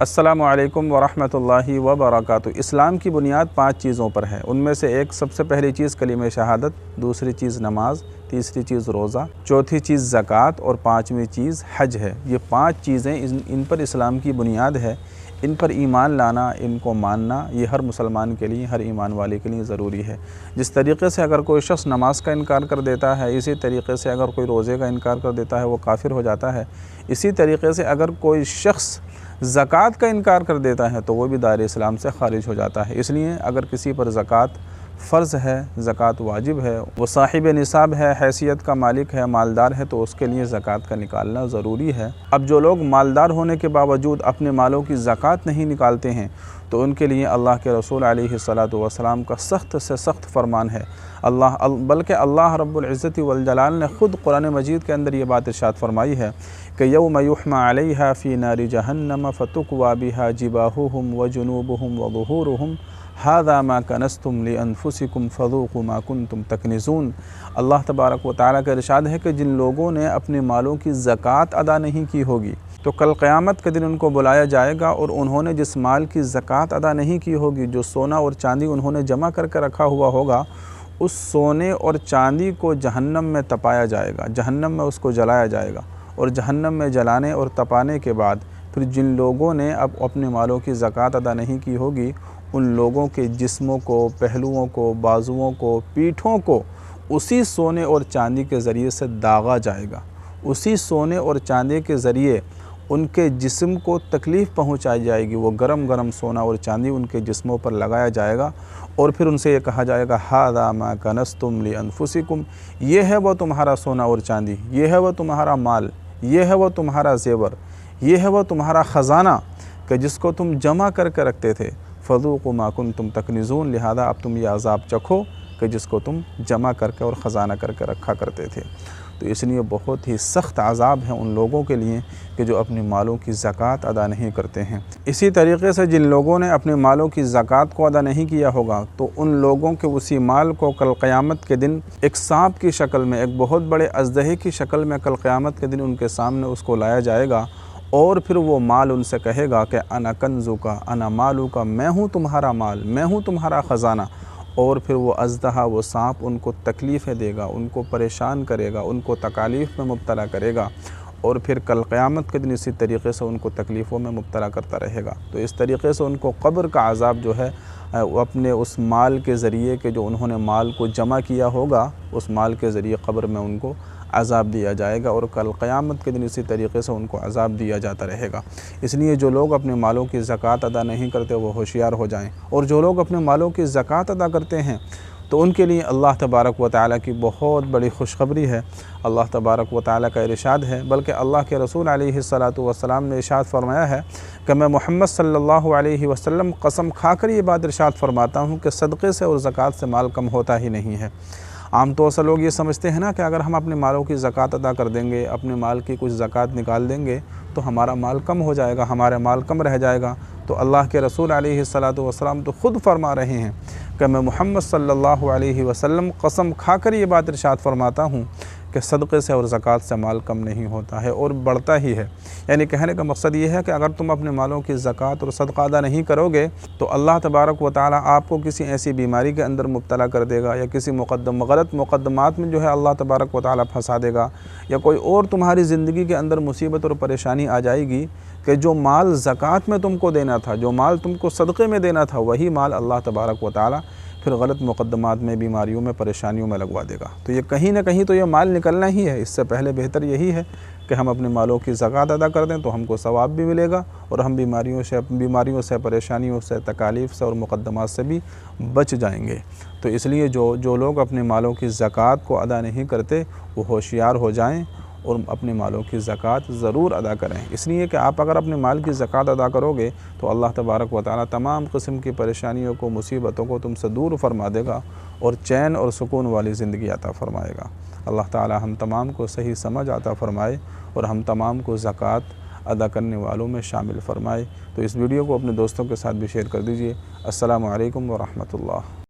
السلام علیکم ورحمۃ اللہ وبرکاتہ۔ اسلام کی بنیاد 5 چیزوں پر ہے۔ ان میں سے ایک سب سے پہلی چیز کلمہ شہادت، دوسری چیز نماز، تیسری چیز روزہ، چوتھی چیز زکوٰۃ اور 5ویں چیز حج ہے۔ یہ 5 چیزیں ان پر اسلام کی بنیاد ہے۔ ان پر ایمان لانا، ان کو ماننا، یہ ہر مسلمان کے لیے، ہر ایمان والے کے لیے ضروری ہے۔ جس طریقے سے اگر کوئی شخص نماز کا انکار کر دیتا ہے، اسی طریقے سے اگر کوئی روزے کا انکار کر دیتا ہے وہ کافر ہو جاتا ہے۔ اسی طریقے سے اگر کوئی شخص زکوٰۃ کا انکار کر دیتا ہے تو وہ بھی دائرہ اسلام سے خارج ہو جاتا ہے۔ اس لیے اگر کسی پر زکوٰۃ فرض ہے، زکوٰۃ واجب ہے، وہ صاحب نصاب ہے، حیثیت کا مالک ہے، مالدار ہے، تو اس کے لیے زکوٰۃ کا نکالنا ضروری ہے۔ اب جو لوگ مالدار ہونے کے باوجود اپنے مالوں کی زکوٰۃ نہیں نکالتے ہیں تو ان کے لیے اللہ کے رسول علیہ الصلاۃ والسلام کا سخت سے سخت فرمان ہے۔ بلکہ اللہ رب العزت والجلال نے خود قرآن مجید کے اندر یہ بات ارشاد فرمائی ہے کہ یوم یحمى علیہا فی نار جہنم فتکوی بہا جباہہم وجنوبہم وظہورہم ھذا ما کنزتم لانفسکم فذوقوا ما کنتم تکنزون۔ اللہ تبارک و تعالیٰ کا ارشاد ہے کہ جن لوگوں نے اپنے مالوں کی زکوٰۃ ادا نہیں کی ہوگی تو کل قیامت کے دن ان کو بلایا جائے گا، اور انہوں نے جس مال کی زکوٰۃ ادا نہیں کی ہوگی، جو سونا اور چاندی انہوں نے جمع کر کے رکھا ہوا ہوگا، اس سونے اور چاندی کو جہنم میں تپایا جائے گا، جہنم میں اس کو جلایا جائے گا، اور جہنم میں جلانے اور تپانے کے بعد پھر جن لوگوں نے اب اپنے مالوں کی زکوٰۃ ادا نہیں کی ہوگی ان لوگوں کے جسموں کو، پہلوؤں کو، بازوؤں کو، پیٹھوں کو اسی سونے اور چاندی کے ذریعے سے داغا جائے گا۔ اسی سونے اور چاندی کے ذریعے ان کے جسم کو تکلیف پہنچائی جائے گی۔ وہ گرم گرم سونا اور چاندی ان کے جسموں پر لگایا جائے گا، اور پھر ان سے یہ کہا جائے گا ھذا ما کنزتم لانفسکم، یہ ہے وہ تمہارا سونا اور چاندی، یہ ہے وہ تمہارا مال، یہ ہے وہ تمہارا زیور، یہ ہے وہ تمہارا خزانہ کہ جس کو تم جمع کر کے رکھتے تھے، فذوقوا ما کنتم تکنزون، لہذا اب تم یہ عذاب چکھو کہ جس کو تم جمع کر کے اور خزانہ کر کے رکھا کرتے تھے۔ تو اس لیے بہت ہی سخت عذاب ہیں ان لوگوں کے لیے کہ جو اپنے مالوں کی زکوٰۃ ادا نہیں کرتے ہیں۔ اسی طریقے سے جن لوگوں نے اپنے مالوں کی زکوٰۃ کو ادا نہیں کیا ہوگا تو ان لوگوں کے اسی مال کو کل قیامت کے دن ایک سانپ کی شکل میں، ایک بہت بڑے اژدہے کی شکل میں کل قیامت کے دن ان کے سامنے اس کو لایا جائے گا، اور پھر وہ مال ان سے کہے گا کہ انا کنزک انا مالک، میں ہوں تمہارا مال، میں ہوں تمہارا خزانہ۔ اور پھر وہ اژدہا، وہ سانپ ان کو تکلیفیں دے گا، ان کو پریشان کرے گا، ان کو تکالیف میں مبتلا کرے گا، اور پھر کل قیامت کے دن اسی طریقے سے ان کو تکلیفوں میں مبتلا کرتا رہے گا۔ تو اس طریقے سے ان کو قبر کا عذاب جو ہے وہ اپنے اس مال کے ذریعے کہ جو انہوں نے مال کو جمع کیا ہوگا، اس مال کے ذریعے قبر میں ان کو عذاب دیا جائے گا، اور کل قیامت کے دن اسی طریقے سے ان کو عذاب دیا جاتا رہے گا۔ اس لیے جو لوگ اپنے مالوں کی زکوٰۃ ادا نہیں کرتے وہ ہوشیار ہو جائیں، اور جو لوگ اپنے مالوں کی زکوٰۃ ادا کرتے ہیں تو ان کے لیے اللہ تبارک و تعالیٰ کی بہت بڑی خوشخبری ہے۔ اللہ تبارک و تعالیٰ کا ارشاد ہے، بلکہ اللہ کے رسول علیہ الصلاۃ والسلام نے ارشاد فرمایا ہے کہ میں محمد صلی اللہ علیہ وسلم قسم کھا کر یہ بات ارشاد فرماتا ہوں کہ صدقے سے اور زکوٰۃ سے مال کم ہوتا ہی نہیں ہے۔ عام طور سے لوگ یہ سمجھتے ہیں نا کہ اگر ہم اپنے مالوں کی زکوٰۃ ادا کر دیں گے، اپنے مال کی کچھ زکوٰۃ نکال دیں گے تو ہمارا مال کم ہو جائے گا، ہمارا مال کم رہ جائے گا۔ تو اللہ کے رسول علیہ الصلاۃ والسلام تو خود فرما رہے ہیں کہ میں محمد صلی اللہ علیہ وسلم قسم کھا کر یہ بات ارشاد فرماتا ہوں کہ صدقے سے اور زکوٰۃ سے مال کم نہیں ہوتا ہے اور بڑھتا ہی ہے۔ یعنی کہنے کا مقصد یہ ہے کہ اگر تم اپنے مالوں کی زکوٰۃ اور صدقہ ادا نہیں کرو گے تو اللہ تبارک و تعالیٰ آپ کو کسی ایسی بیماری کے اندر مبتلا کر دے گا، یا کسی غلط مقدمات میں جو ہے اللہ تبارک و تعالیٰ پھنسا دے گا، یا کوئی اور تمہاری زندگی کے اندر مصیبت اور پریشانی آ جائے گی کہ جو مال زکوٰۃ میں تم کو دینا تھا، جو مال تم کو صدقے میں دینا تھا، وہی مال اللہ تبارک و تعالیٰ پھر غلط مقدمات میں، بیماریوں میں، پریشانیوں میں لگوا دے گا۔ تو یہ کہیں نہ کہیں تو یہ مال نکلنا ہی ہے۔ اس سے پہلے بہتر یہی ہے کہ ہم اپنے مالوں کی زکوٰۃ ادا کر دیں تو ہم کو ثواب بھی ملے گا، اور ہم بیماریوں سے، پریشانیوں سے، تکالیف سے اور مقدمات سے بھی بچ جائیں گے۔ تو اس لیے جو لوگ اپنے مالوں کی زکوٰۃ کو ادا نہیں کرتے وہ ہوشیار ہو جائیں اور اپنے مالوں کی زکوٰۃ ضرور ادا کریں۔ اس لیے کہ آپ اگر اپنے مال کی زکوٰۃ ادا کرو گے تو اللہ تبارک و تعالیٰ تمام قسم کی پریشانیوں کو، مصیبتوں کو تم سے دور فرما دے گا، اور چین اور سکون والی زندگی عطا فرمائے گا۔ اللہ تعالیٰ ہم تمام کو صحیح سمجھ عطا فرمائے، اور ہم تمام کو زکوٰۃ ادا کرنے والوں میں شامل فرمائے۔ تو اس ویڈیو کو اپنے دوستوں کے ساتھ بھی شیئر کر دیجیے۔ السلام علیکم ورحمۃ اللہ۔